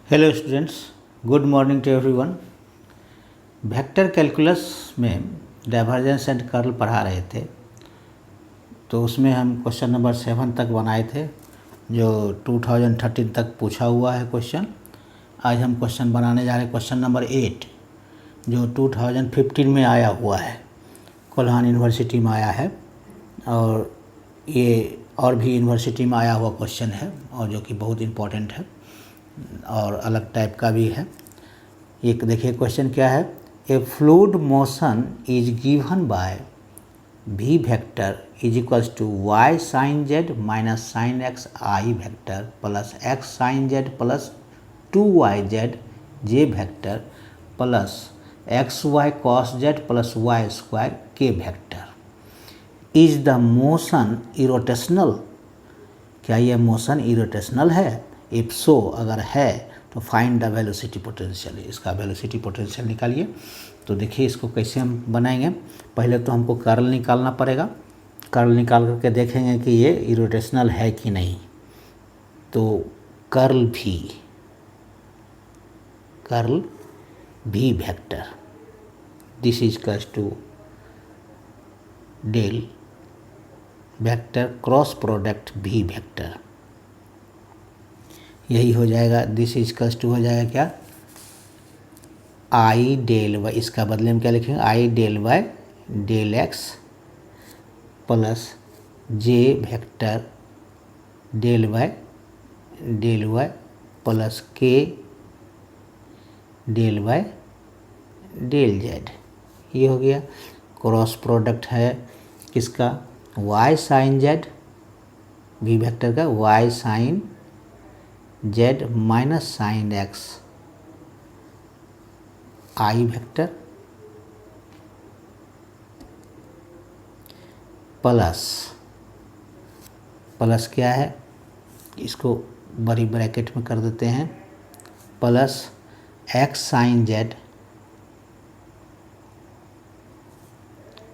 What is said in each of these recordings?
Hello students, good morning to everyone. Vector calculus में divergence and curl पढ़ा रहे थे, तो उसमें हम क्वेश्चन नंबर 7 तक बनाए थे, जो 2013 तक पूछा हुआ है क्वेश्चन। आज हम क्वेश्चन बनाने जा रहे हैं क्वेश्चन नंबर 8, जो 2015 में आया हुआ है, कोल्हान यूनिवर्सिटी में आया है, और ये और भी यूनिवर्सिटी में आया हुआ क्वेश्चन है, और जो कि बहुत इम्पोर्टेंट है और अलग टाइप का भी है। एक देखिए क्वेश्चन क्या है। A fluid motion is given by v vector is equals to y sine z minus sine x i vector plus x sine z plus 2yz j vector plus xy cos z plus y square k vector. Is the motion irrotational? क्या यह motion irrotational है? If so, अगर है तो find the velocity potential. इसका velocity potential निकालिए। तो देखिए इसको कैसे हम बनाएंगे। पहले तो हमको कर्ल निकालना पड़ेगा। कर्ल निकाल करके देखेंगे कि ये इरोटेशनल है कि नहीं। तो कर्ल भी vector, this is equals to del vector cross product भी वेक्टर, यही हो जाएगा। दिस इज इक्वल्स टू हो जाएगा क्या, आई डेल वाई। इसका बदले में क्या लिखेंगे, आई del Y del x plus जे वेक्टर डेल वाई प्लस के डेल वाई डेल जेड। ये हो गया। क्रॉस प्रोडक्ट है किसका, वाई साइन जेड, भी वेक्टर का Y sine Z minus sine X I vector plus क्या है, इसको बड़ी ब्रैकेट में कर देते हैं, plus x sine Z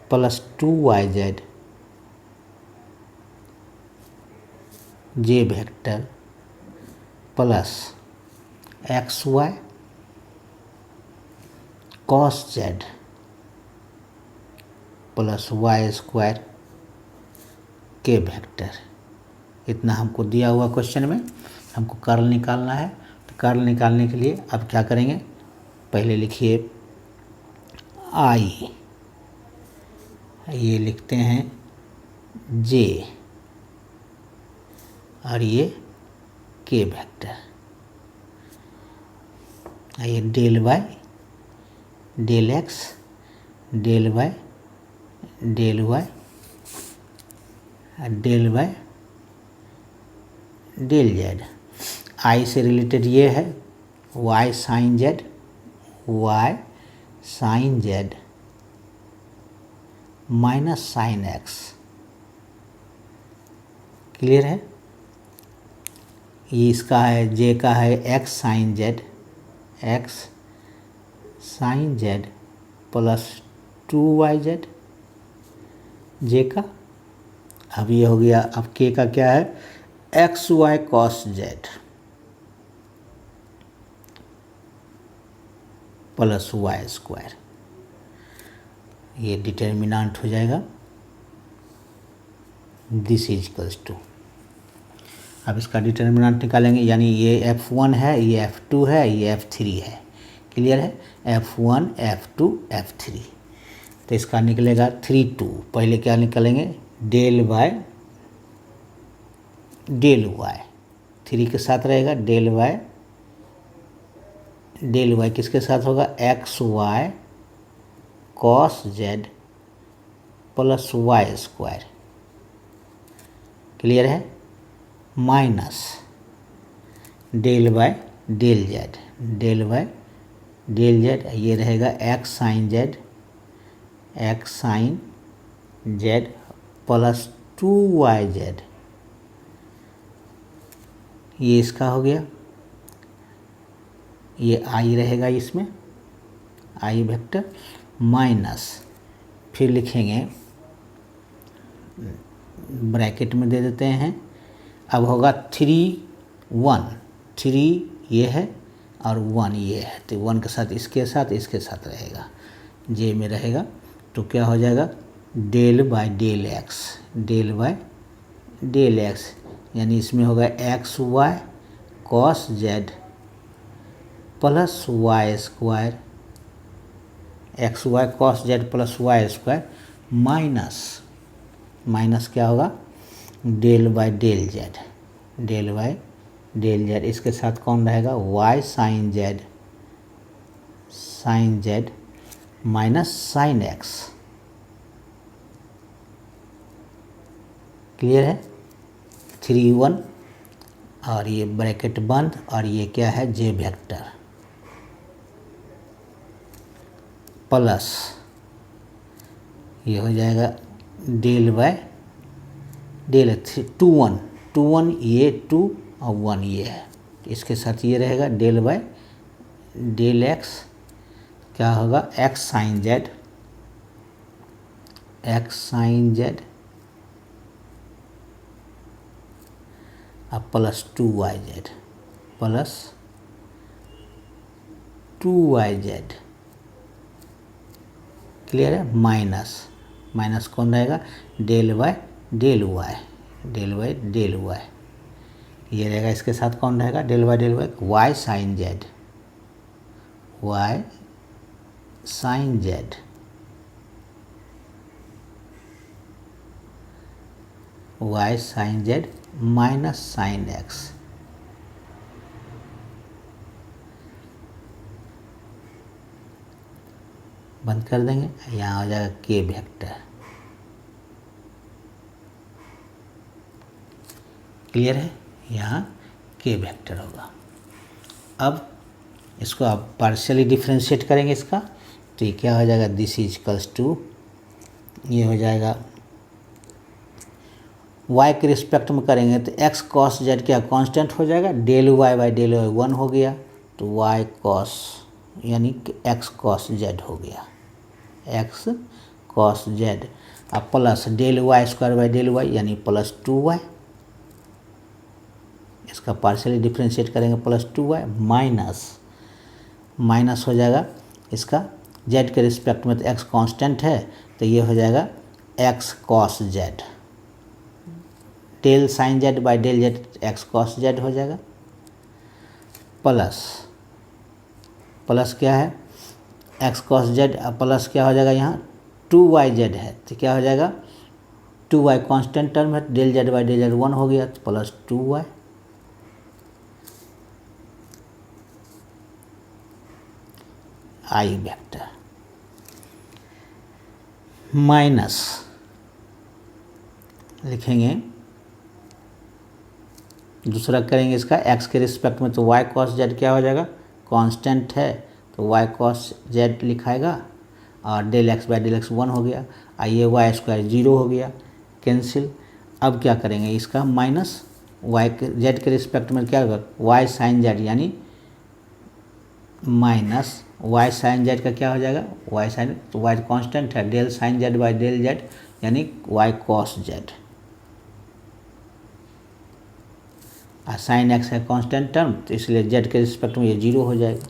plus 2yz J vector plus x Y cos Z plus Y square K vector. इतना हमको दिया हुआ क्वेश्चन में। हमको कर्ल निकालना है। तो कर्ल निकालने के लिए अब क्या करेंगे, पहले लिखिए आई, ये लिखते हैं जे, और ये के वेक्टर। ये del Y del x del Y del Y del Y del Z. I से रिलेटेड ये है Y sine Z minus sine x. Clear है। ये इसका है, जे का है X sine Z plus 2yz J का। अब ये हो गया। अब के का क्या है, x Y cos Z plus Y square. ये डिटर्मिनेंट हो जाएगा। दिस इज इक्वल्स टू, अब इसका डिटर्मिनेंट निकालेंगे, यानी ये F1 है, ये F2 है, ये F3 है। क्लियर है। F1 F2 F3। तो इसका निकलेगा 3 2। पहले क्या निकालेंगे, डेल वाई डेल वाई, 3 के साथ रहेगा डेल वाई किसके साथ होगा, x Y cos Z plus Y square. Clear है। Minus del Y del Z, ये रहेगा x sine Z plus 2yz। ये इसका हो गया। ये आई रहेगा इसमें, आई वेक्टर माइनस, फिर लिखेंगे ब्रैकेट में दे देते हैं। अब होगा 3 1, 3 ये है और 1 ये है, तो 1 के साथ इसके साथ रहेगा, जे में रहेगा, तो क्या हो जाएगा डेल बाय डेल एक्स, यानी इसमें होगा x Y cos Z plus Y square, x Y cos Z plus Y square minus क्या होगा डेल बाय डेल जेड, इसके साथ कौन रहेगा y sine Z minus sine x. Clear है, 3 1 और ये ब्रैकेट बंद, और ये क्या है जे वेक्टर प्लस ये हो जाएगा डेल बाय डेल 2 1 ये 2 और 1 ये है, इसके साथ ये रहेगा डेल बाय डेल एक्स, क्या होगा एक्स साइन जेड अब प्लस 2yz, क्लियर है, माइनस कौन रहेगा डेल बाय डेल वाई, ये रहेगा, इसके साथ कौन रहेगा del by y sine Z minus sine x. बंद कर देंगे, यहाँ हो जाएगा के वेक्टर। क्लियर है, यहाँ के वेक्टर होगा। अब इसको आप पार्शियली डिफ्रेंशिएट करेंगे इसका, तो ये क्या हो जाएगा दिस इज इक्वल्स टू, ये हो जाएगा y के रिस्पेक्ट में करेंगे तो x कॉस जेड क्या कांस्टेंट हो जाएगा, del y by del y 1 हो गया, तो y कॉस यानी कि x कॉस जेड हो गया, x कॉस जेड, अब plus del y square by del y यानी प्लस 2y, इसका पार्शियली डिफ्रेंशिएट करेंगे प्लस 2y माइनस हो जाएगा इसका z के रिस्पेक्ट में, तो x कांस्टेंट है, तो ये हो जाएगा x cos z, del sine Z by del z x cos z हो जाएगा, प्लस क्या है एक्स कॉस जेड, प्लस क्या हो जाएगा यहाँ 2yz है, तो क्या हो जाएगा 2y कांस्टेंट टर्म है, del Z by del Z 1 हो गया, तो plus 2y i vector minus लिखेंगे, दूसरा करेंगे इसका x के रिस्पेक्ट में, तो y कॉस जेड क्या हो जाएगा कांस्टेंट है, तो y कॉस जेड लिखाएगा, और del x by del x 1 हो गया, ये वाई स्क्वायर 0 हो गया, कैंसिल। अब क्या करेंगे इसका माइनस y के जेड के रिस्पेक्ट में क्या होगा y साइन जेड, यानी माइनस y साइन जेड का क्या हो जाएगा y साइन, तो y कांस्टेंट है, del sine Z by del z यानी y cos z, sine x है कांस्टेंट टर्म, तो इसलिए जेड के रिस्पेक्ट में ये 0 हो जाएगा।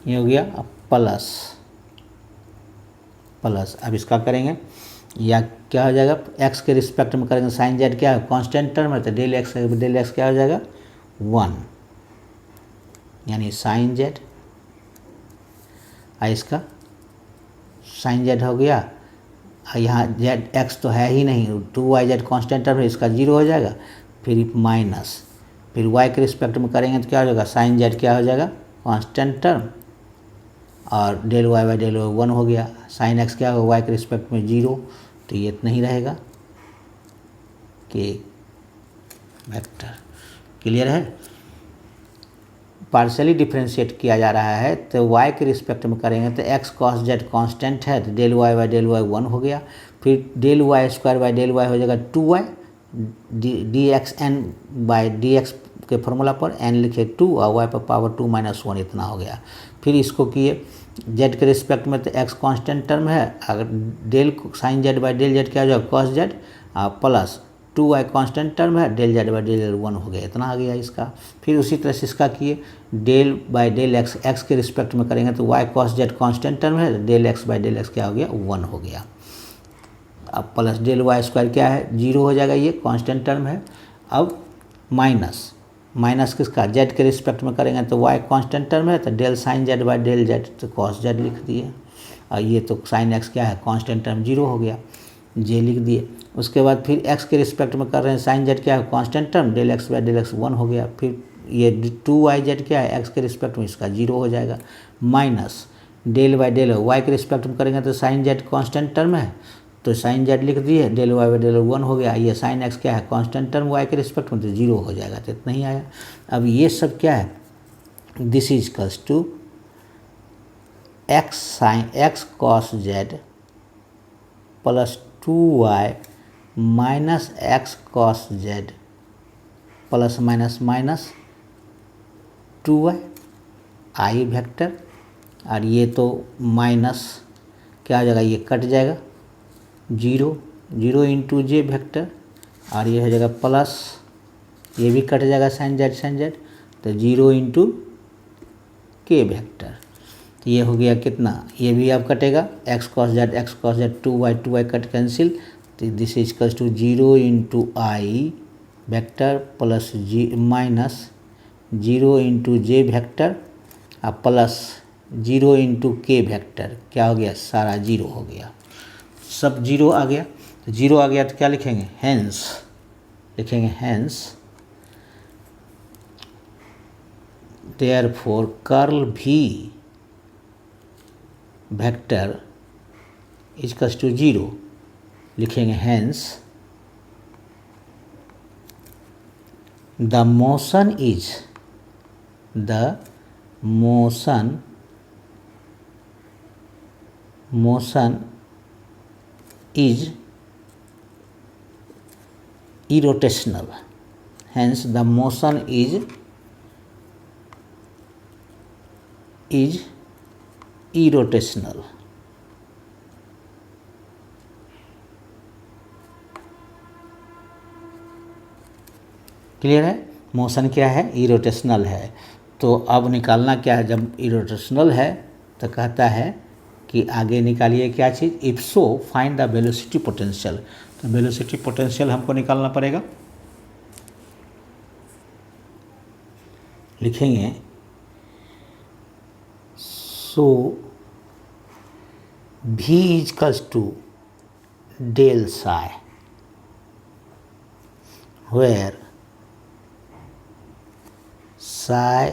ये हो गया, अब प्लस अब इसका करेंगे, या क्या हो जाएगा एक्स के रिस्पेक्ट में करेंगे, साइन जेड क्या है कांस्टेंट टर्म है, तो डेल एक्स क्या हो जाएगा 1 यानी साइन जेड, इसका साइन जेड हो गया, यहाँ जेड एक्स तो है ही नहीं, 2yz कांस्टेंट टर्म है, इसका 0 हो जाएगा, फिर माइनस, फिर y के रिस्पेक्ट में करेंगे तो क्या हो जाएगा साइन जेड क्या हो जाएगा कांस्टेंट टर्म, और del y by del y 1 हो गया, साइन एक्स क्या होगा y के रिस्पेक्ट में 0, तो ये इतना ही रहेगा कि वेक्टर। क्लियर है, पार्शियली डिफ्रेंशिएट किया जा रहा है, तो y के रिस्पेक्ट में करेंगे तो x कॉस जेड कांस्टेंट है, तो del y by del y 1 हो गया, फिर del y square by del Y हो जाएगा 2y, d x n by d x के फॉर्मूला पर n लिखे 2 और y पर पावर 2 - 1 इतना हो गया। फिर इसको किए z के रिस्पेक्ट में, तो x कांस्टेंट टर्म है, अगर del sine Z by del Z क्या हो जाएगा cos Z, plus 2y constant term है, del Z by del Z 1 हो गया, इतना आ गया इसका। फिर उसी तरह से इसका किए del by del X, X के रिस्पेक्ट में करेंगे तो y cos Z constant term है, del x by del X क्या हो गया 1 हो गया। अब प्लस डेल वाई स्क्वायर क्या है 0 हो जाएगा, ये कांस्टेंट टर्म है। अब माइनस किसका जेड के रिस्पेक्ट में करेंगे तो y कांस्टेंट टर्म है, तो del sine Z by del z तो कॉस जेड लिख दिए। और ये तो साइन एक्स क्या है कांस्टेंट टर्म 0 हो गया, जे लिख दिए। उसके बाद फिर x के रिस्पेक्ट में कर रहे हैं, साइन जेड क्या है constant term, del x by del x 1 हो गया। फिर ये 2y जेड क्या है x के रिस्पेक्ट में, इसका 0 हो जाएगा। Minus del by del y के रिस्पेक्ट में करेंगे तो साइन जेड कांस्टेंट टर्म है, तो साइन जेड लिख दिए, डेल वाई बाई डेल 1 हो गया। ये साइन एक्स क्या है कांस्टेंट टर्म y के रिस्पेक्ट में, तो 0 हो जाएगा, तो इतना ही आया। अब ये सब क्या है, this is equals to x sine x cos Z plus 2y minus x cos Z plus minus minus 2y i vector. और ये तो माइनस क्या हो जाएगा, ये कट जाएगा 0 इंटू जे वेक्टर, और ये हो जाएगा प्लस, ये भी कट जाएगा साइन जेड, तो 0 इंटू के वेक्टर। तो ये हो गया कितना, ये भी अब कटेगा X cos Z 2y cut cancel, तो this is equals to 0 into I vector plus G minus 0 into J vector और प्लस 0 इंटू के वेक्टर, क्या हो गया सारा 0 हो गया, सब 0 आ गया। तो 0 आ गया तो क्या लिखेंगे, हेंस लिखेंगे, हेंस देयरफॉर कर्ल भी वेक्टर इज इक्वल्स टू 0 लिखेंगे, hence the motion is irrotational, hence the motion is irrotational। Clear है, मोशन क्या है इरोटेशनल है। तो अब निकालना क्या है, जब इरोटेशनल है तो कहता है कि आगे निकालिए क्या चीज़, if so find the velocity potential. तो वेलोसिटी पोटेंशियल हमको निकालना पड़ेगा, लिखेंगे so v is equals to del psi where psi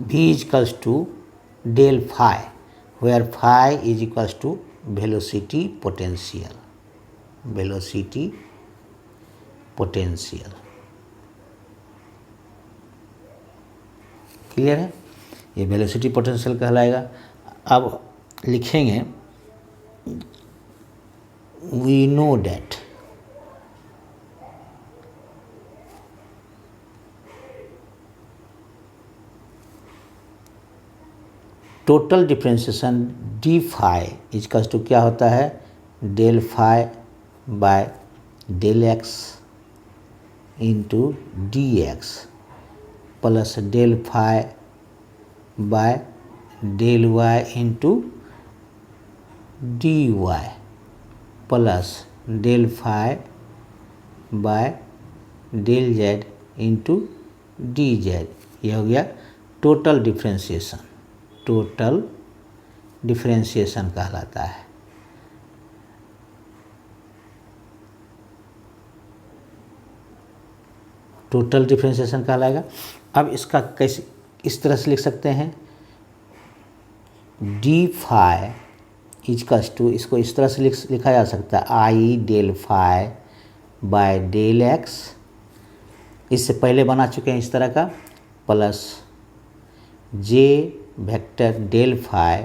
v is equals to del phi where phi is equals to velocity potential। Clear है, ये velocity potential कहलाएगा। अब लिखेंगे we know that total differentiation d phi equals to क्या होता है, del phi by del x into d x plus del phi by del y into d Y plus del phi by del z into d z. ये हो गया total differentiation कहलाता है। Total differentiation कहलाएगा। अब इसका कैसे इस तरह से लिख सकते हैं, डी फाई इजकल्स टू, इसको इस तरह से लिखा जा सकता है आई del phi by del X, इससे पहले बना चुके हैं इस तरह का, plus J vector del phi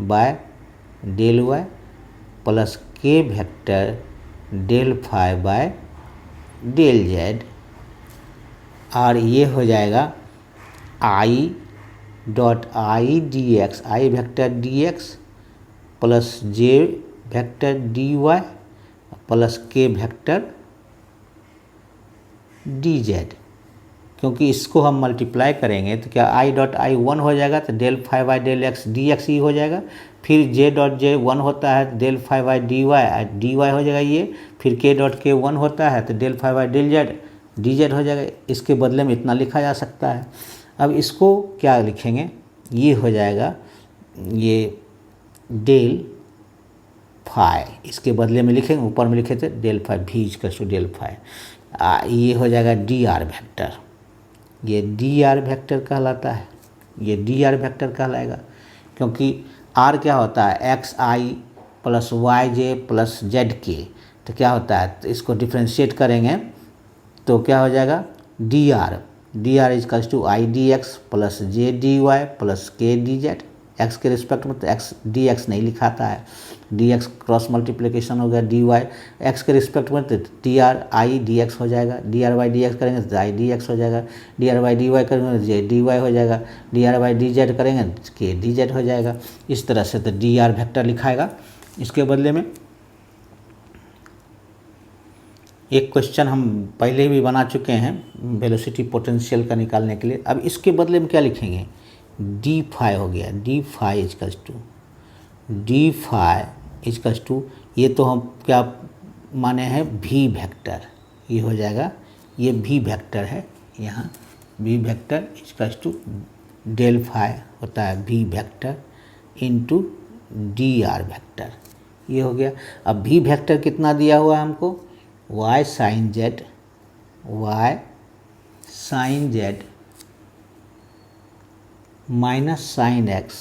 by del Y plus के vector del phi by del Z, और ये हो जाएगा I dot I D X, I vector D x plus J vector D Y plus के वेक्टर डी जेड, क्योंकि इसको हम multiply करेंगे तो क्या आई डॉट आई 1 हो जाएगा तो del five by del X D X ही हो जाएगा। फिर जे डॉट जे 1 होता है तो del five by d y हो जाएगा ये। फिर के डॉट के 1 होता है तो del five by del z d z हो जाएगा। इसके बदले में इतना लिखा जा सकता है। अब इसको क्या लिखेंगे, ये हो जाएगा ये डेल फाई, इसके बदले में लिखेंगे, ऊपर में लिखे थे डेल फाई भी इक्वल्स टू डेल फाई। ये हो जाएगा डी आर वेक्टर, ये डी आर वेक्टर कहलाता है, ये डी आर वेक्टर कहलाएगा। क्योंकि आर क्या होता है एक्स आई प्लस वाई जे प्लस जेड के, तो क्या होता है तो इसको डिफ्रेंशिएट करेंगे तो क्या हो जाएगा d r equals to i D x plus J D Y plus के डी जेड। एक्स के रिस्पेक्ट में तो एक्स डी एक्स नहीं लिखाता है, डी एक्स क्रॉस मल्टीप्लिकेशन हो गया डी वाई। एक्स के रिस्पेक्ट में तो d r i D x हो जाएगा, d r y d x करेंगे तो आई डी एक्स हो जाएगा, d r y d y करेंगे तो जे डी वाई हो जाएगा, d r y d z करेंगे तो के डी जेड हो जाएगा। इस तरह से तो डी आर वेक्टर लिखाएगा। इसके बदले में एक क्वेश्चन हम पहले भी बना चुके हैं वेलोसिटी पोटेंशियल का निकालने के लिए। अब इसके बदले में क्या लिखेंगे, डी फाई हो गया, डी फाई इजकल्स टू ये तो हम क्या माने हैं भी वेक्टर, ये हो जाएगा ये भी वेक्टर है, यहाँ भी vector equals to del phi होता है भी vector into d r vector, ये हो गया। अब भी वेक्टर कितना दिया हुआ है हमको, y sine Z minus sine X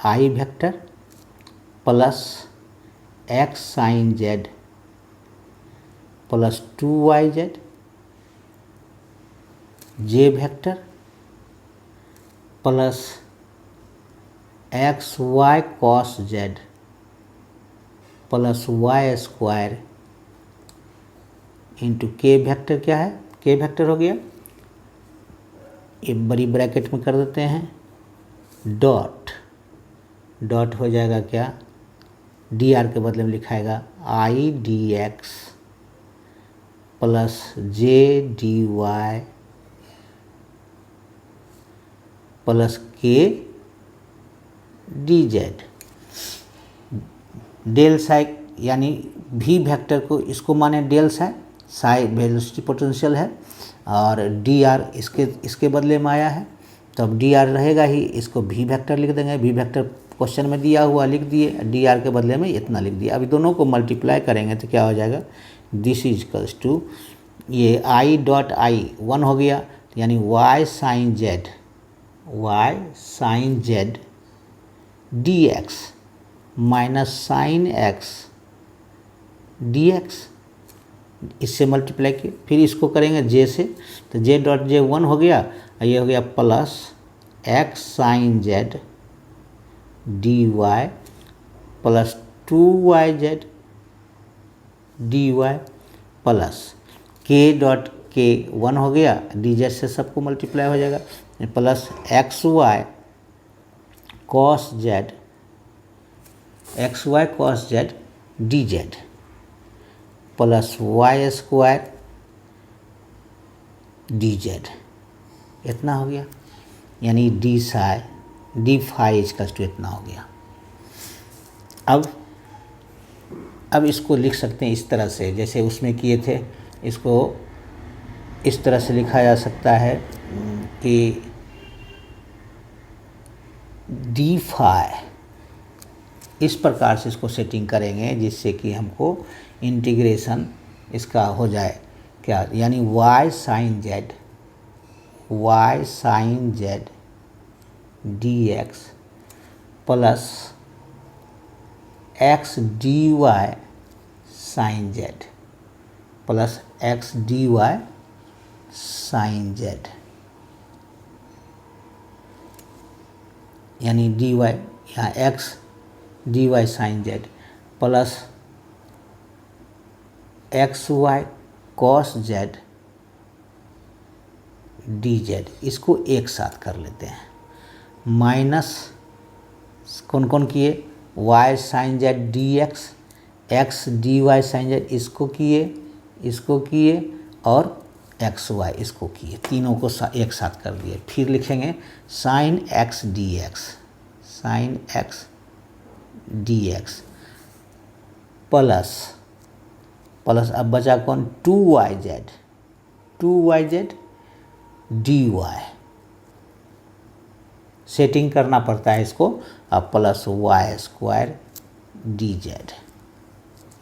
I vector plus x sine Z plus 2yz J vector plus x Y cos Z plus Y square into के वेक्टर क्या है, के वेक्टर हो गया, ये बड़ी ब्रैकेट में कर देते हैं डॉट हो जाएगा क्या, डी आर के बदले में लिखाएगा I D x plus J D Y plus के डी जेड। डेल साई यानी भी वेक्टर को इसको माने डेल साई वेलोसिटी पोटेंशियल है और डी आर इसके बदले में आया है, तो अब डी आर रहेगा ही, इसको भी वेक्टर लिख देंगे। भी वेक्टर क्वेश्चन में दिया हुआ लिख दिए, डी आर के बदले में इतना लिख दिया। अभी दोनों को मल्टीप्लाई करेंगे तो क्या हो जाएगा, दिस इज इक्वल्स टू ये आई डॉट आई 1 हो गया, यानी y sine z d x minus sine x D x, इससे मल्टीप्लाई किए। फिर इसको करेंगे जे से, तो जे डॉट जे 1 हो गया, ये हो गया plus x sine z d Y plus 2yz d Y plus k dot k 1 हो गया, डी जेड से सबको मल्टीप्लाई हो जाएगा, plus x Y cos z d z plus Y square d z, इतना हो गया, यानी डी फाई इजकल्स टू इतना हो गया। अब इसको लिख सकते हैं इस तरह से जैसे उसमें किए थे, इसको इस तरह से लिखा जा सकता है कि डी फाई, इस प्रकार से इसको सेटिंग करेंगे जिससे कि हमको इंटीग्रेशन इसका हो जाए क्या, यानी y sine z d x plus x d y sine Z plus x d y sine z, यानी डी वाई यहाँ x d y sine Z plus x Y cos z d z, इसको एक साथ कर लेते हैं, minus कौन कौन किए, y sine z d x, x d y sine z इसको किए और एक्स वाई इसको किए, तीनों को एक साथ कर दिए। फिर लिखेंगे sign x D x, sine x D x plus अब बचा कौन, 2yz डी वाई, सेटिंग करना पड़ता है इसको, अब plus Y square d z,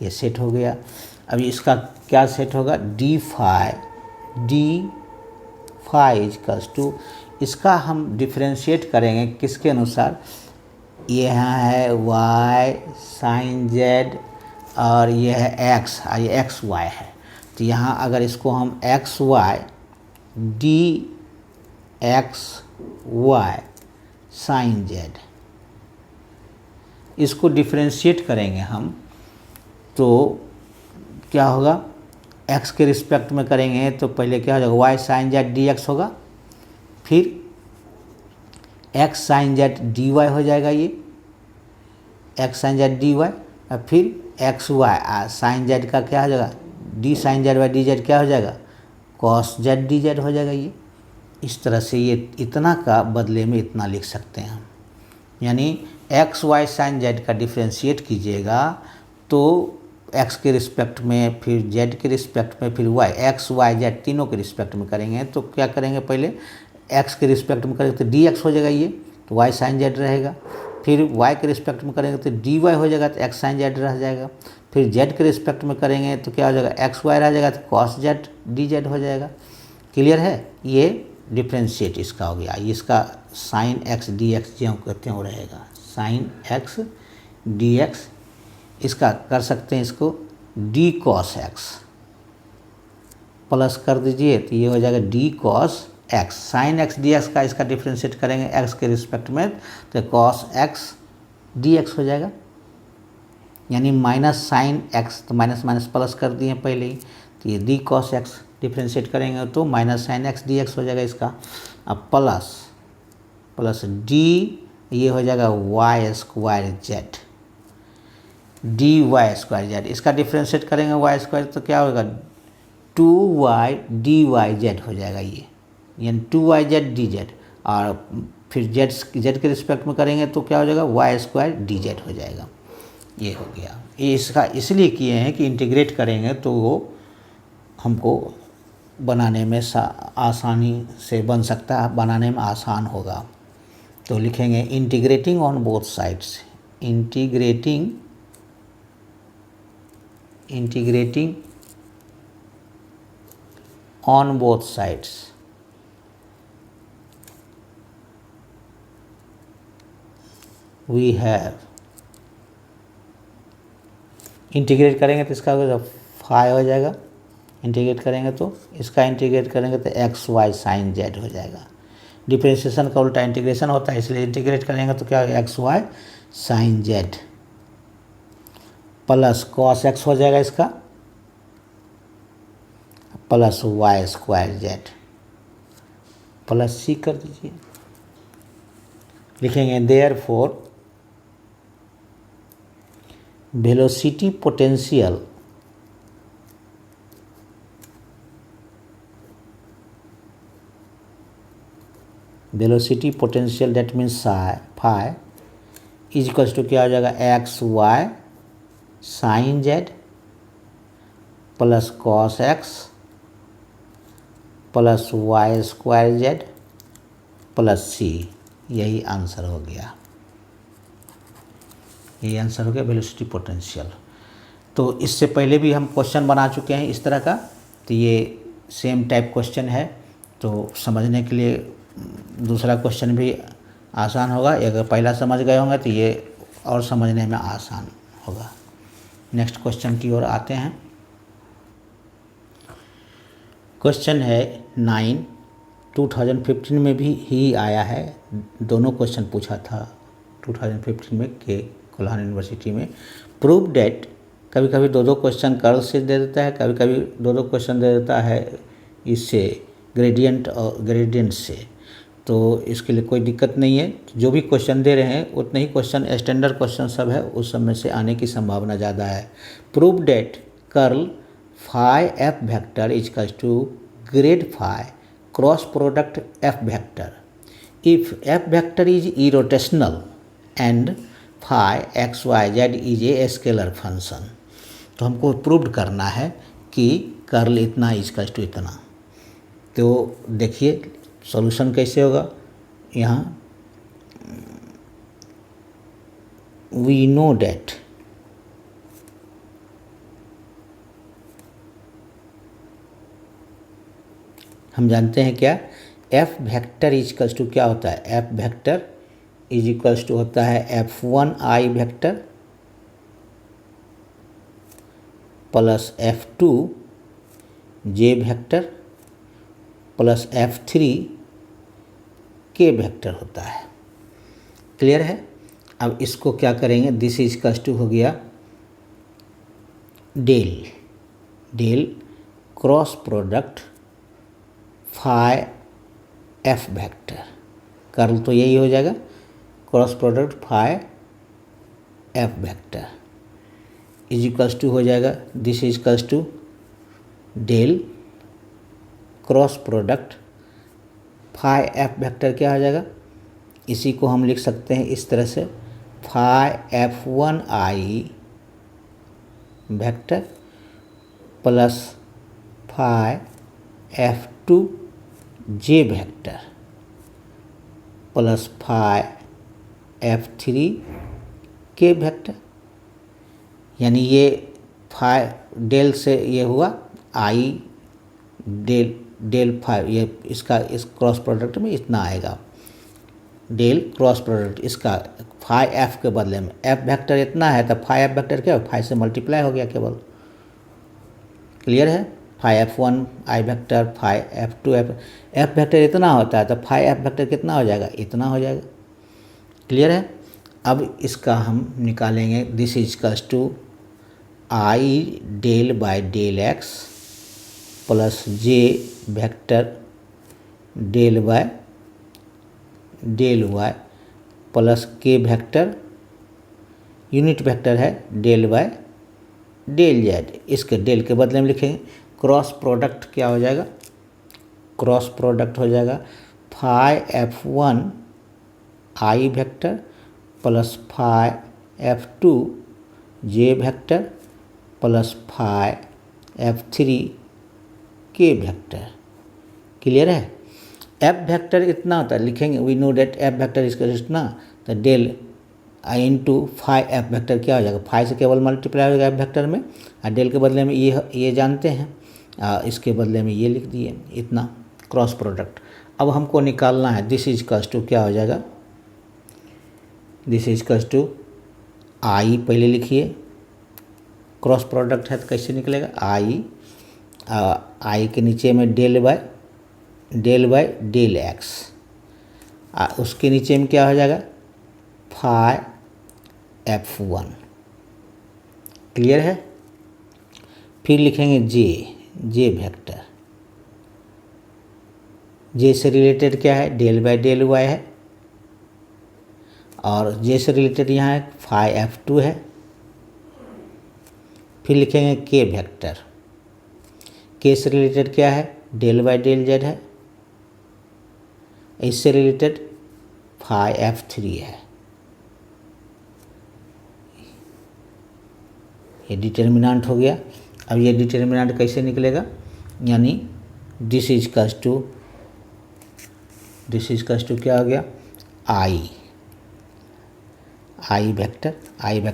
ये सेट हो गया। अभी इसका क्या सेट होगा, डी फाई इजकल्स टू, इसका हम डिफ्रेंशिएट करेंगे किसके अनुसार, ये यहाँ है y साइन जेड और ये है x, ये एक्स वाई है, तो यहाँ अगर इसको हम x y d x Y sine z इसको डिफ्रेंशिएट करेंगे हम, तो क्या होगा, x के रिस्पेक्ट में करेंगे तो पहले क्या हो जाएगा, y sine z d x होगा, फिर x sine z d y हो जाएगा, ये x sine z d y, और फिर एक्स वाई साइन जेड का क्या हो जाएगा, d sine z y d z क्या हो जाएगा, कॉस जेड डी जेड हो जाएगा। ये इस तरह से ये इतना का बदले में इतना लिख सकते हैं हम, यानी एक्स वाई साइन जेड का डिफ्रेंशिएट कीजिएगा तो x के रिस्पेक्ट में, फिर z के रिस्पेक्ट में, फिर y, एक्स वाई जेड तीनों के रिस्पेक्ट में करेंगे, तो क्या करेंगे, पहले x के रिस्पेक्ट में करेंगे तो dx हो जाएगा, ये तो y साइन जेड रहेगा, फिर y के रिस्पेक्ट में करेंगे तो dy हो जाएगा, तो x साइन जेड रह जाएगा, फिर z के रिस्पेक्ट में करेंगे तो क्या हो जाएगा, एक्स वाई रह जाएगा, तो कॉस जेड डी जेड हो जाएगा। क्लियर है, ये डिफ्रेंशिएट इसका हो गया। इसका साइन एक्स डी एक्स जो कहते हैं वो रहेगा, साइन एक्स डी एक्स, इसका कर सकते हैं इसको डी कॉस एक्स प्लस कर दीजिए, तो ये हो जाएगा D cos x, sine x D x का इसका डिफ्रेंशिएट करेंगे एक्स के रिस्पेक्ट में, तो कॉस एक्स डी एक्स हो जाएगा, यानी माइनस साइन एक्स, तो माइनस माइनस प्लस कर दिए पहले ही, तो ये डी कॉस एक्स डिफ्रेंशिएट करेंगे तो minus sine x D x हो जाएगा इसका, अब प्लस डी, ये हो जाएगा y square z, d y square z, इसका डिफ्रेंशिएट करेंगे वाई स्क्वायर तो क्या होगा, 2y डी वाई जेड हो जाएगा, ये यानी 2y जेड डी जेड, और फिर जेड के रिस्पेक्ट में करेंगे तो क्या हो जाएगा, वाई स्क्वायर डी जेड हो जाएगा। ये हो गया। ये इसका इसलिए किए हैं कि इंटीग्रेट करेंगे तो वो हमको बनाने में आसानी से बन सकता है, बनाने में आसान होगा। तो लिखेंगे integrating on both sides, integrating on both sides, we have, integrate करेंगे तो इसका फाई हो जाएगा, इंटीग्रेट करेंगे तो इसका इंटीग्रेट करेंगे तो एक्स वाई साइन जेड हो जाएगा। डिफरेंशिएशन का उल्टा इंटीग्रेशन होता है, इसलिए इंटीग्रेट करेंगे तो क्या होगा, x Y sine Z plus cos X हो जाएगा इसका, plus Y square Z plus C कर दीजिए। लिखेंगे therefore velocity potential that means phi is equals to क्या हो जाएगा, X Y sine Z plus cos X plus Y square Z plus C. यही आंसर हो गया, यही आंसर हो गया वेलोसिटी पोटेंशियल। तो इससे पहले भी हम क्वेश्चन बना चुके हैं इस तरह का, तो ये सेम टाइप क्वेश्चन है, तो समझने के लिए दूसरा क्वेश्चन भी आसान होगा। अगर पहला समझ गए होंगे तो ये और समझने में आसान होगा। नेक्स्ट क्वेश्चन की ओर आते हैं। क्वेश्चन है 9, 2015 में भी ही आया है, दोनों क्वेश्चन पूछा था 2015 में के कोल्हान यूनिवर्सिटी में। प्रूव डेट, कभी कभी दो क्वेश्चन कर्ल से दे देता है, कभी कभी दो क्वेश्चन दे देता है इससे ग्रेडियंट और ग्रेडियंट से। तो इसके लिए कोई दिक्कत नहीं है। जो भी क्वेश्चन दे रहे हैं उतने ही क्वेश्चन स्टैंडर्ड क्वेश्चन सब है, उस सब में से आने की संभावना ज़्यादा है। Prove that curl phi F vector equals to grad phi cross product F vector if F vector is irrotational and phi x y z is a scalar function. तो हमको प्रूव करना है कि कर्ल इतना इजकल्स टू इतना। तो देखिए solution कैसे होगा। यहाँ वी नो डेट हम जानते हैं क्या, एफ वेक्टर इजकल्स टू क्या होता है, F vector is equals to होता है F1 आई vector plus F2 j vector plus F3 k vector होता है। क्लियर है। अब इसको क्या करेंगे, दिस इज इक्वल्स टू हो गया del del cross product phi F vector, curl तो यही हो जाएगा cross product phi F vector is equals to हो जाएगा this is equals to del cross product phi F vector क्या हो जाएगा, इसी को हम लिख सकते हैं इस तरह से फाई F1 आई vector plus phi F2 j vector plus phi F3 k vector. यानी ये फाई डेल से ये हुआ आई डेल डेल फाई, ये इसका इस क्रॉस प्रोडक्ट में इतना आएगा डेल क्रॉस प्रोडक्ट इसका फाई एफ के बदले में एफ वेक्टर इतना है तो फाई एफ वेक्टर क्या फाई से मल्टीप्लाई हो गया केवल। क्लियर है। फाई F1 आई vector phi F2 F vector इतना होता है तो फाई एफ वेक्टर कितना हो जाएगा, इतना हो जाएगा। क्लियर है। अब इसका हम निकालेंगे this is equals to i del by del x plus J vector del by del Y plus के वेक्टर यूनिट वेक्टर है डेल बाय डेल जेड। इसके डेल के बदले में लिखेंगे क्रॉस प्रोडक्ट क्या हो जाएगा, क्रॉस प्रोडक्ट हो जाएगा फाई F1 आई vector plus phi F2 j vector plus phi F3 k vector. Clear है। एफ वेक्टर इतना होता है, लिखेंगे we know that F vector इसका इतना, तो del i into phi F vector क्या हो जाएगा, फाई से केवल मल्टीप्लाई हो जाएगा एफ वेक्टर में, और डेल के बदले में ये जानते हैं, इसके बदले में ये लिख दिए इतना क्रॉस प्रोडक्ट। अब हमको निकालना है दिस इज इक्वल्स टू क्या हो जाएगा, दिस इज इक्वल्स टू आई पहले लिखिए, क्रॉस प्रोडक्ट है तो कैसे निकलेगा आई के नीचे में डेल बाय डेल एक्स, उसके नीचे में क्या हो जाएगा फाई F1। क्लियर है। फिर लिखेंगे जे वेक्टर, जे से रिलेटेड क्या है डेल बाय डेल वाई है, और जे से रिलेटेड यहाँ है फाई F2 है। फिर लिखेंगे के वेक्टर, के से रिलेटेड क्या है डेल बाय डेल जेड है, इससे रिलेटेड फाई F3 है। ये डिटर्मिनेंट हो गया। अब ये डिटर्मिनेंट कैसे निकलेगा, यानी दिस इज कस टू क्या हो गया आई वेक्टर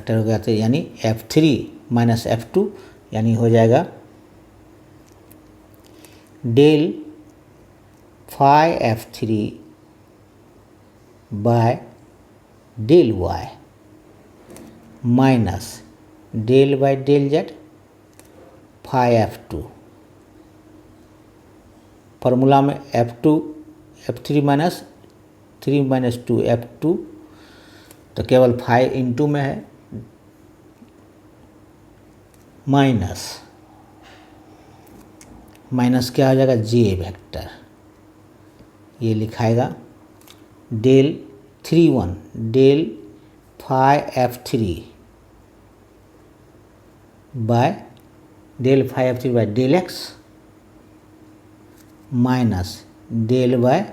हो गया, तो यानी F3 माइनस F2 यानी हो जाएगा del phi F3 by del y minus del by del z phi F2। Formula में F3 माइनस 3 माइनस 2 F2, तो केवल फाई इंटू में है माइनस क्या हो जाएगा जे वेक्टर, ये लिखाएगा del 3 1 del phi F3 by del phi F3 by del x minus del by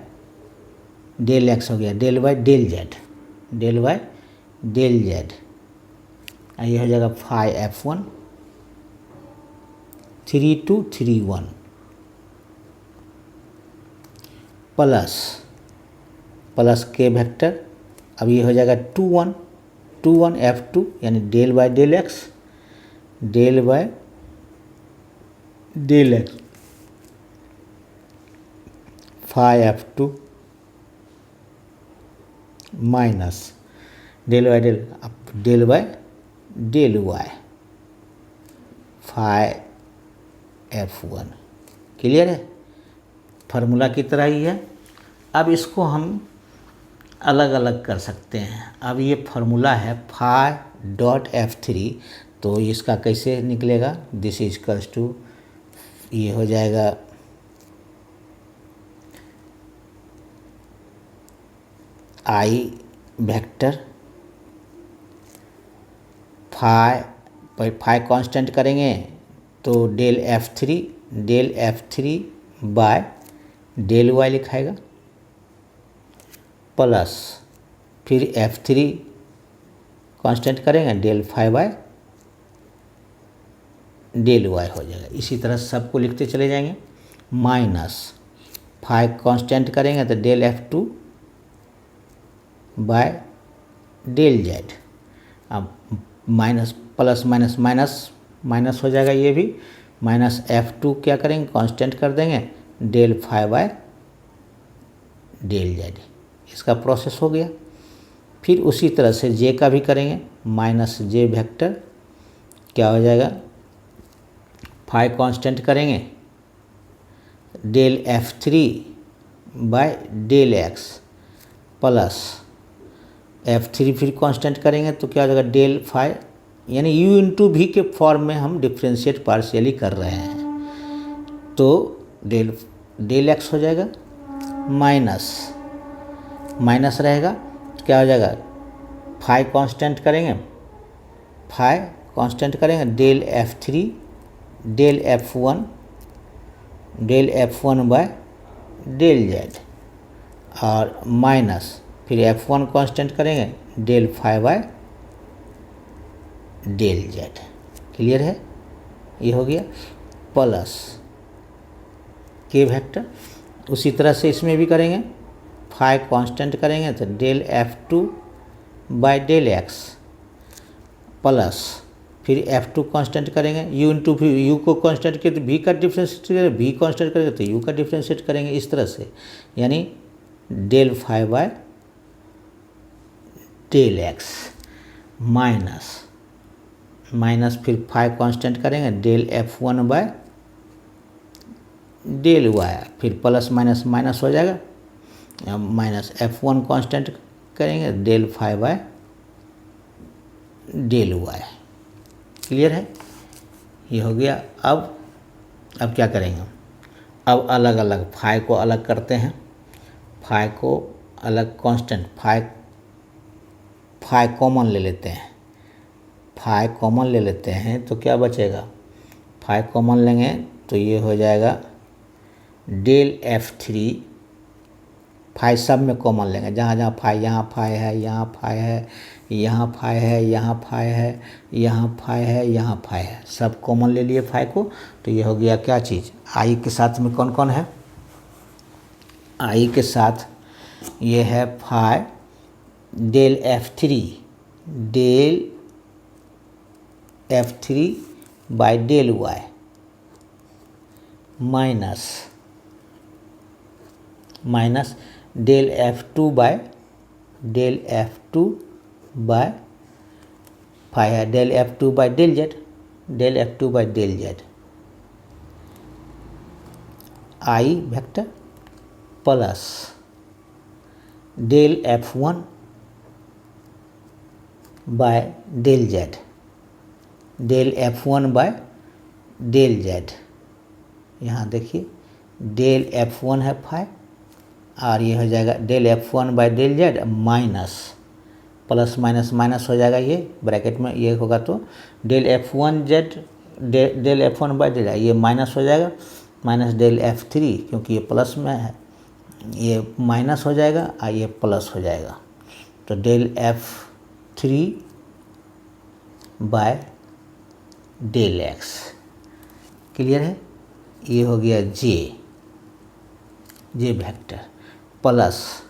del X हो गया del by del Z, del by del Z, ये हो जाएगा फाई F1 3231 प्लस प्लस के वेक्टर, अब ये हो जाएगा 2 1 F2 यानी del by del x, del by del x phi F2 minus del by del, अब del by del wi fi F1। Clear है, फार्मूला की तरह ही है। अब इसको हम अलग अलग कर सकते हैं। अब ये फार्मूला है फाई डॉट F3, तो इसका कैसे निकलेगा, दिस इज इक्वल्स टू, ये हो जाएगा आई वेक्टर फाई कांस्टेंट करेंगे तो del F3 by del Y लिखाएगा, प्लस फिर F3 कांस्टेंट करेंगे del phi by del Y हो जाएगा। इसी तरह सबको लिखते चले जाएंगे, माइनस फाई कांस्टेंट करेंगे तो del F2 by del Z, अब minus plus minus minus minus हो जाएगा, ये भी माइनस F2 क्या करेंगे कांस्टेंट कर देंगे del phi by del z, इसका प्रोसेस हो गया। फिर उसी तरह से जे का भी करेंगे, माइनस जे वेक्टर क्या हो जाएगा, फाई कांस्टेंट करेंगे del F3 by del x, plus F3 फिर कांस्टेंट करेंगे तो क्या हो जाएगा डेल फाई, यानी u इंटू वी के फॉर्म में हम डिफ्रेंशिएट पार्शियली कर रहे हैं, तो डेल एक्स हो जाएगा, माइनस माइनस रहेगा तो क्या हो जाएगा, फाई कांस्टेंट करेंगे del F3 del F1 by del Z, और माइनस फिर F1 कांस्टेंट करेंगे del phi by del z. Clear है, ये हो गया, प्लस के वेक्टर, उसी तरह से इसमें भी करेंगे, फाई कांस्टेंट करेंगे तो del F2 by del x, plus फिर F2 कांस्टेंट करेंगे, u इंटू यू को कांस्टेंट किया तो v का डिफ्रेंशिएट करेंगे, v कांस्टेंट करेंगे तो u का डिफ्रेंशिएट करेंगे, इस तरह से, यानी del phi by del x minus फिर फाई कांस्टेंट करेंगे del F1 by del y, फिर प्लस माइनस माइनस हो जाएगा, माइनस F1 कांस्टेंट करेंगे del phi by del y. Clear है, ये हो गया। अब क्या करेंगे, अब अलग अलग फाई को अलग करते हैं, फाई को अलग कांस्टेंट फाई कॉमन ले लेते हैं, फाई कॉमन ले लेते हैं तो क्या बचेगा, फाई कॉमन लेंगे तो ये हो जाएगा डेल F3, फाई सब में कॉमन लेंगे, जहाँ जहाँ फाई, यहाँ फाई है, यहाँ फाई है, यहाँ फाई है, यहाँ फाई है, यहाँ फाई है, यहाँ फाई है, सब कॉमन ले लिए फाई को, तो ये हो गया क्या चीज़, आई के साथ में कौन कौन है, आई के साथ ये है phi del F3 by del y, minus del F2 by phi है del F2 by del Z, i vector, plus del F1 by del Z, del F1 by del z, यहाँ देखिए डेल F1 है phi और ये हो जाएगा del F1 by del z minus plus minus minus हो जाएगा, ये ब्रैकेट में ये होगा तो del F1 z del F1 by del ये माइनस हो जाएगा, माइनस डेल F3 क्योंकि ये प्लस में है ये माइनस हो जाएगा और ये प्लस हो जाएगा, तो del F3 by del x. Clear है? ये हो गया जे वेक्टर प्लस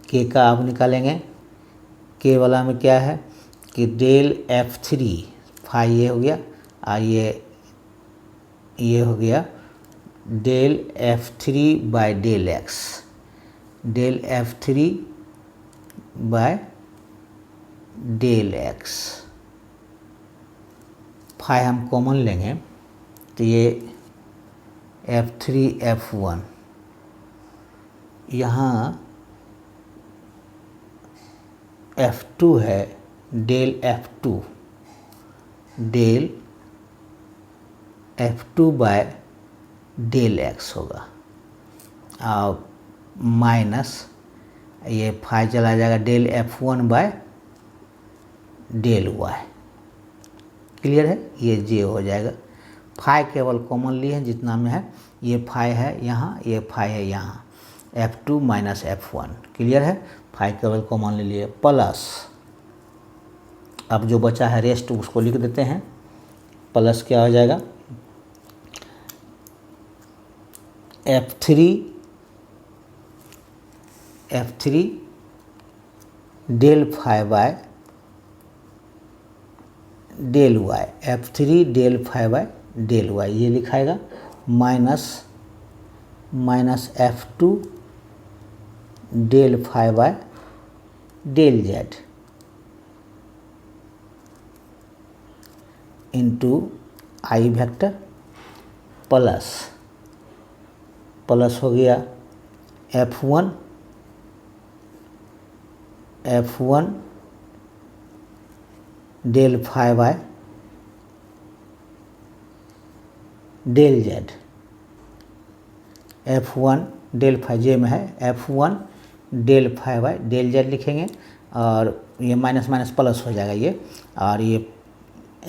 के का आप निकालेंगे, के वाला में क्या है कि डेल F3 फाई ये हो गया और ये हो गया del F3 by del x, del F3 by del x. Phi हम कॉमन लेंगे तो ये F3 F1 यहाँ F2 है del F2 by del x होगा और माइनस ये फाई चला जाएगा del F1 by del y. Clear है? ये जे हो जाएगा। फाई केवल कॉमन ली है जितना में है, ये फाई है यहाँ, ये फाई है यहाँ, F2 माइनस F1। क्लियर है? फाई केवल कॉमन ले लिए प्लस अब जो बचा है रेस्ट उसको लिख देते हैं, प्लस क्या हो जाएगा F3 del phi by del y, F3 del phi by del y ये लिखाएगा, minus F2 del phi by del z into I vector plus हो गया F1 del phi by del z, F1 del phi j में है, F1 del phi by del z लिखेंगे और ये minus minus plus हो जाएगा ये, और ये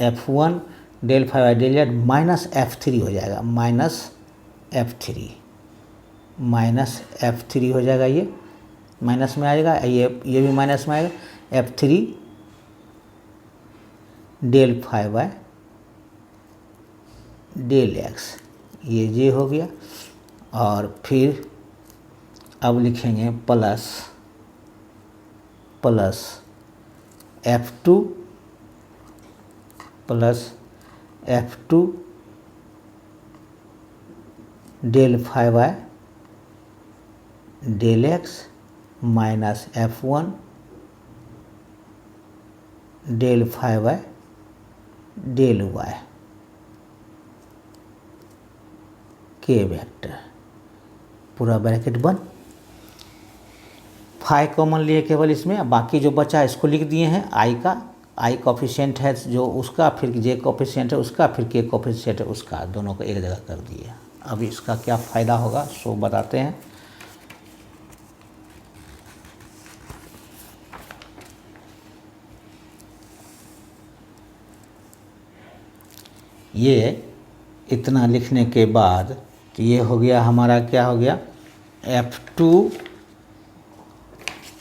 F1 del phi by del z minus F3 हो जाएगा, माइनस F3 हो जाएगा, ये माइनस में आएगा, ये भी माइनस में आएगा, F3 del phi by del x ये जे हो गया। और फिर अब लिखेंगे plus F2 del phi by del x minus F1 del phi by del y k vector पूरा ब्रैकेट बंद। फाई कॉमन लिए केवल इसमें, बाकी जो बचा इसको लिख दिए हैं, आई कोफिशिएंट है जो उसका, फिर जे कोफिशिएंट है उसका, फिर के कोफिशिएंट है उसका, दोनों को एक जगह कर दिए। अब इसका क्या फ़ायदा होगा सो बताते हैं। ये इतना लिखने के बाद तो ये हो गया हमारा, क्या हो गया F2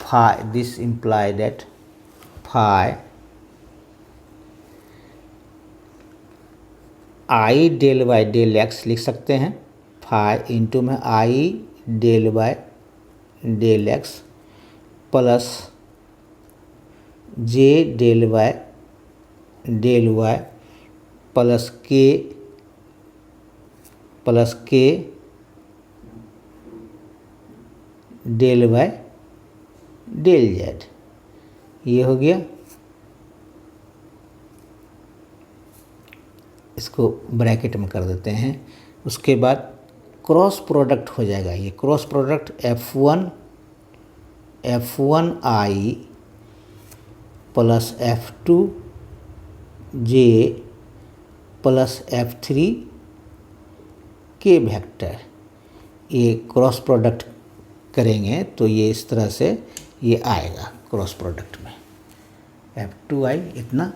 phi, this imply that phi i del by del x लिख सकते हैं, फाई इंटू में i del by del x plus j del by del Y plus के डेल बाय डेल जेड ये हो गया। इसको ब्रैकेट में कर देते हैं। उसके बाद क्रॉस प्रोडक्ट हो जाएगा, ये क्रॉस प्रोडक्ट F1 आई प्लस F2 जे प्लस F3 के वेक्टर, ये क्रॉस प्रोडक्ट करेंगे तो ये इस तरह से ये आएगा क्रॉस प्रोडक्ट में F2i इतना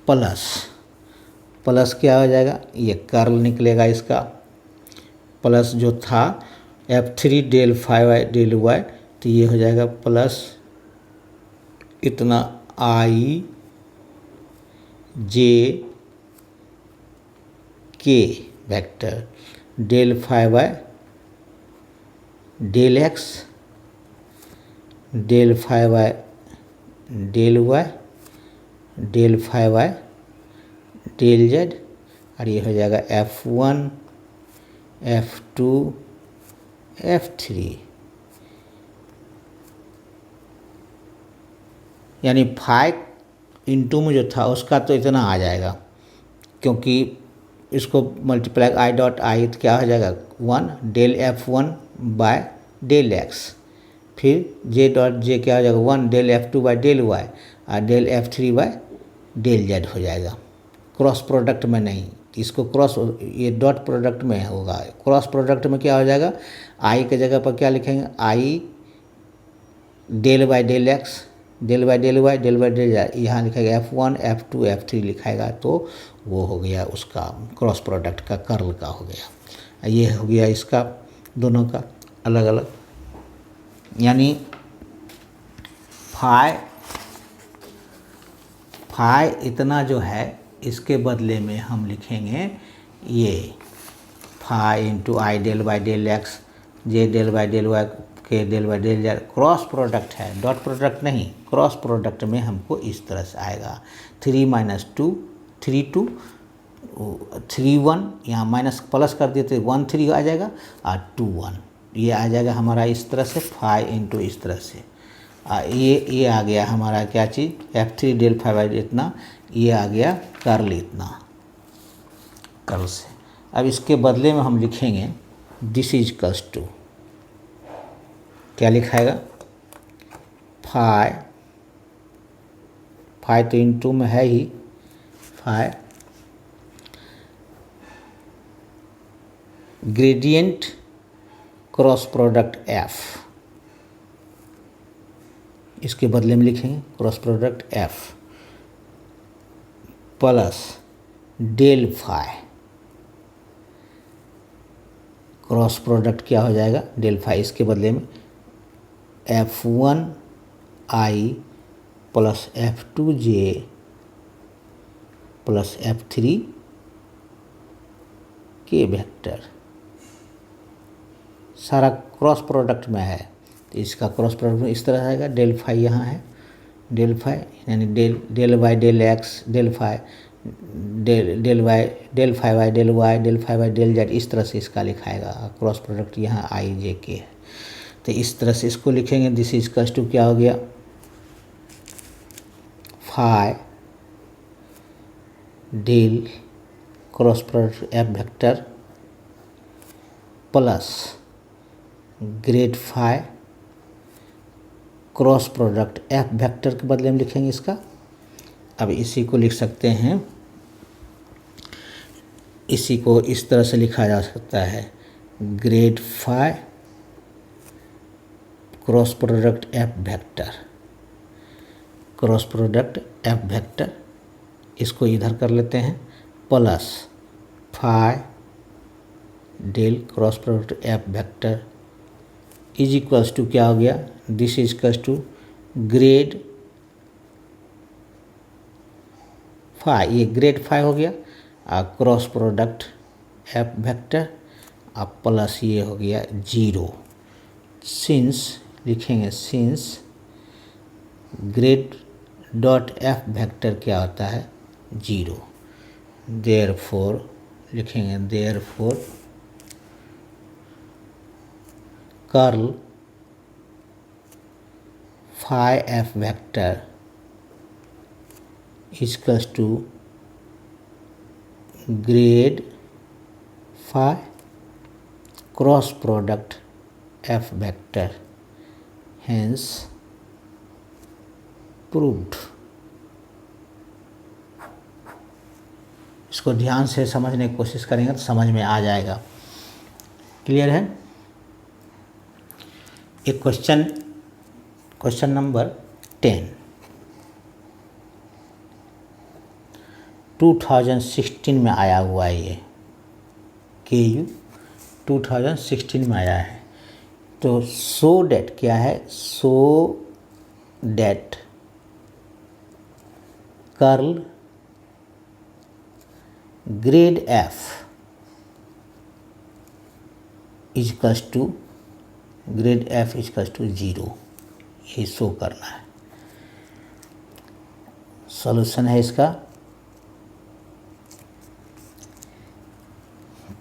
प्लस क्या हो जाएगा, ये कर्ल निकलेगा इसका, प्लस जो था F3 del 5i del y, तो ये हो जाएगा प्लस इतना i j k vector del 5i del x del 5i del y del 5i del z, और ये हो जाएगा F1 F2 F3, यानी 5 इंटू में जो था उसका तो इतना आ जाएगा, क्योंकि इसको मल्टीप्लाई आई डॉट आई तो क्या हो जाएगा 1 del F1 by del x, फिर जे डॉट जे क्या हो जाएगा 1 del F2 by del y और del F3 by del z हो जाएगा। क्रॉस प्रोडक्ट में नहीं, इसको क्रॉस ये डॉट प्रोडक्ट में होगा। क्रॉस प्रोडक्ट में क्या हो जाएगा, आई के जगह पर क्या लिखेंगे, आई del by del x del by del Y del by del z, यहाँ लिखेगा F1 F2 F3 लिखाएगा, तो वो हो गया उसका क्रॉस प्रोडक्ट का कर्ल का हो गया। ये हो गया इसका दोनों का अलग अलग, यानी फाई इतना जो है इसके बदले में हम लिखेंगे ये phi into i del by del x j del by del y k del by del z. Cross product है, डॉट प्रोडक्ट नहीं। क्रॉस प्रोडक्ट में हमको इस तरह से आएगा 3 - 2 3 2 3 1, यहाँ माइनस प्लस कर दिए तो 1 3 आ जाएगा और 2 1, ये आ जाएगा हमारा इस तरह से 5 इंटू इस तरह से। ये आ गया हमारा क्या चीज़ F3 डेल 5 इतना, ये आ गया कर्ल इतना, कर्ल से। अब इसके बदले में हम लिखेंगे दिस इज इक्वल्स टू, क्या लिखाएगा फाई तो इंटू में है ही, phi gradient cross product F, इसके बदले में लिखेंगे cross product F plus del phi, cross product क्या हो जाएगा डेल फाई, इसके बदले में F1i plus F2j plus F3k vector, सारा क्रॉस प्रोडक्ट में है। तो इसका क्रॉस प्रोडक्ट में इस तरह आएगा, डेल फाई यहाँ है, डेल फाई यानी del Y del x del phi del Y del phi y del Y del phi y del z, इस तरह से इसका लिखाएगा। क्रॉस प्रोडक्ट यहाँ आई जे के है, तो इस तरह से इसको लिखेंगे। दिस इज इक्वल्स टू क्या हो गया phi del cross product F vector plus grad phi cross product F vector के बदले में लिखेंगे इसका। अब इसी को लिख सकते हैं, इसी को इस तरह से लिखा जा सकता है grad phi cross product F vector, cross product F vector, इसको इधर कर लेते हैं, plus phi del cross product F vector is equals to क्या हो गया, this is equals to grad phi, ये ग्रेड फाई हो गया, क्रॉस प्रोडक्ट एफ वेक्टर अब प्लस ये हो गया 0, सिंस लिखेंगे since grad dot f vector क्या होता है 0, देयरफॉर लिखेंगे therefore curl phi F vector equals to grad phi cross product F vector, hence proved. इसको ध्यान से समझने की कोशिश करेंगे तो समझ में आ जाएगा। क्लियर है? एक क्वेश्चन नंबर 10 2016 में आया हुआ है। ये KU 2016 में आया है। तो सो डेट क्या है? So that curl grad F equals to grad F equals to 0, ये शो करना है। सॉल्यूशन है इसका,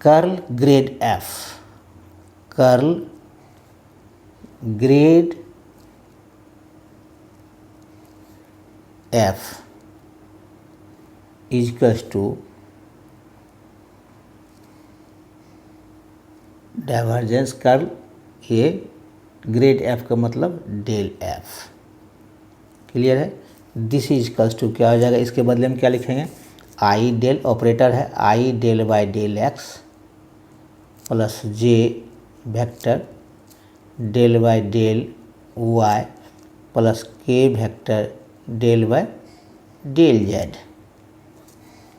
curl grad F, curl grad F equals to divergence curl ये ग्रेड F का मतलब डेल F। क्लियर है? दिस इज इक्वल्स टू क्या हो जाएगा? इसके बदले में क्या लिखेंगे? आई डेल ऑपरेटर है, आई del by del x plus J vector del by del Y plus के vector del by del z.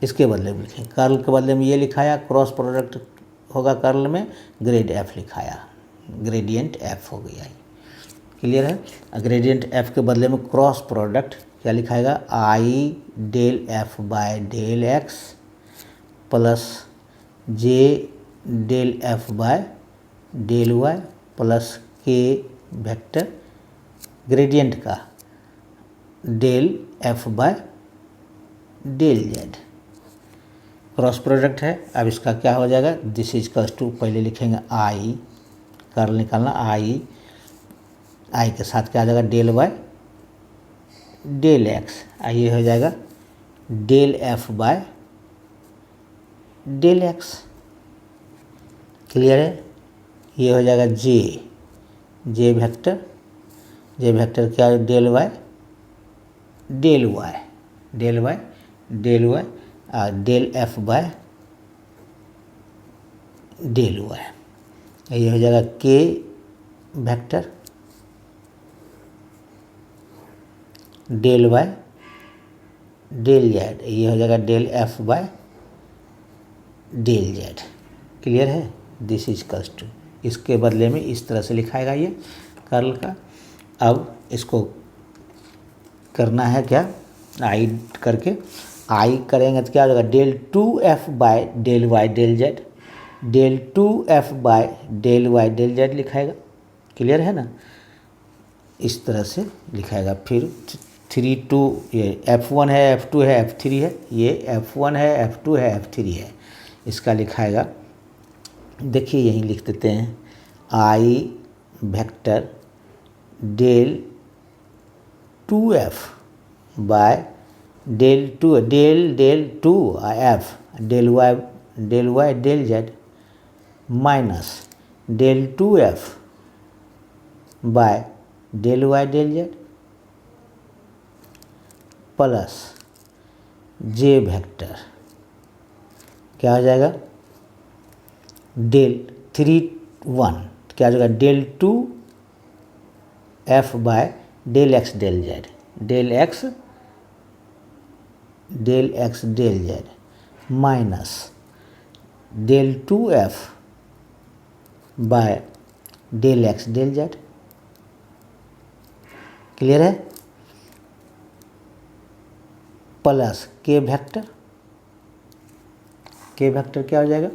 इसके बदले में लिखें, कर्ल के बदले में ये लिखाया, क्रॉस प्रोडक्ट होगा कर्ल में ग्रेड F लिखाया, ग्रेडियंट F हो गया। क्लियर है? ग्रेडियंट F के बदले में क्रॉस प्रोडक्ट क्या लिखाएगा? I del F by del x plus j del F by del Y plus के वेक्टर ग्रेडियंट का del F by del z. Cross product है। अब इसका क्या हो जाएगा? दिस इज इक्वल्स टू, पहले लिखेंगे आई, कर्ल निकालना, आई के साथ क्या आ जाएगा? डेल वाई डेल एक्स, ये हो जाएगा del F by del x. Clear है? ये हो जाएगा जे वेक्टर क्या है? Del Y del Y del F by del y. ये हो जाएगा k vector del Y del Z, ये हो जाएगा del F by del z. Clear है? दिस इज इक्वल्स टू, इसके बदले में इस तरह से लिखाएगा ये कर्ल का। अब इसको करना है क्या? आई करके, आई करेंगे तो क्या हो जाएगा? Del 2F by del Y del Z, del 2F by del Y del z लिखाएगा। क्लियर है ना? इस तरह से लिखाएगा। फिर 3 2, ये F1 है, F2 है, F3 है, ये F1 है, F2 है, F3 है, इसका लिखाएगा। देखिए यहीं लिख देते हैं, i vector del 2F by del 2 F del Y del z minus del 2F by del Y del z plus J vector क्या हो जाएगा? डेल 3 1 क्या हो जाएगा? Del 2F by del x del Z, del x del z minus del 2F by del x del z. Clear है? Plus के vector क्या हो जाएगा?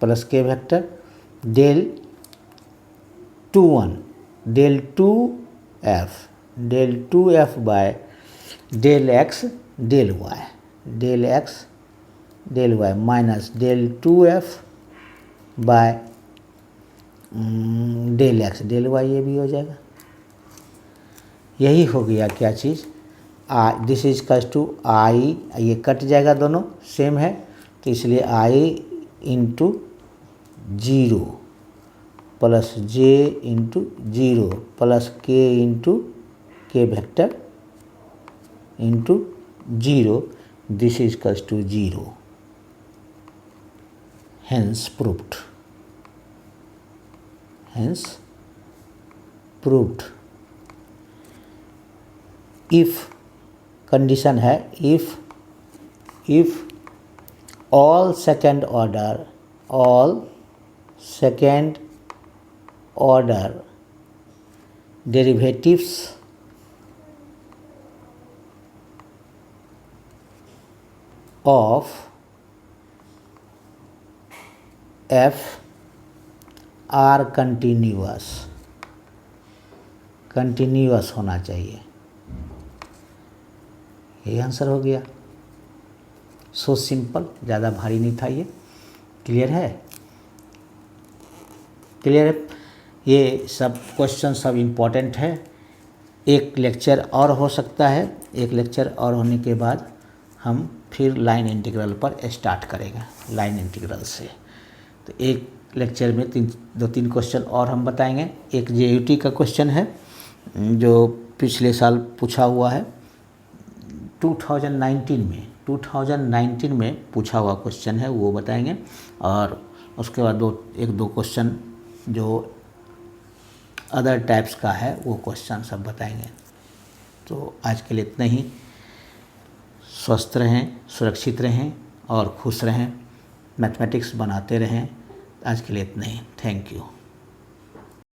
प्लस के vector del 2F by del x del y minus del 2F by del x del y, ये भी हो जाएगा। यही हो गया क्या चीज़? This is equals to i, ये कट जाएगा, दोनों सेम है तो इसलिए i into 0 plus j into 0 plus k into के vector into 0, this is equals to 0। Hence proved. hence proved। if condition है if all second order derivatives of f are continuous होना चाहिए। यही आंसर हो गया। सो सिंपल, ज़्यादा भारी नहीं था ये। क्लियर है? क्लियर है? ये सब क्वेश्चन सब इम्पोर्टेंट है। एक लेक्चर और हो सकता है, एक लेक्चर और होने के बाद हम फिर लाइन इंटीग्रल पर स्टार्ट करेंगे, लाइन इंटीग्रल से। तो एक लेक्चर में 2-3 क्वेश्चन और हम बताएंगे। एक जेयूटी का क्वेश्चन है जो पिछले साल पूछा हुआ है, 2019 में पूछा हुआ क्वेश्चन है, वो बताएंगे। और उसके बाद 1-2 क्वेश्चन जो अदर टाइप्स का है वो क्वेश्चन सब बताएंगे। तो आज के लिए इतना ही। स्वस्थ रहें, सुरक्षित रहें और खुश रहें, मैथमेटिक्स बनाते रहें। आज के लिए इतना ही। Thank you.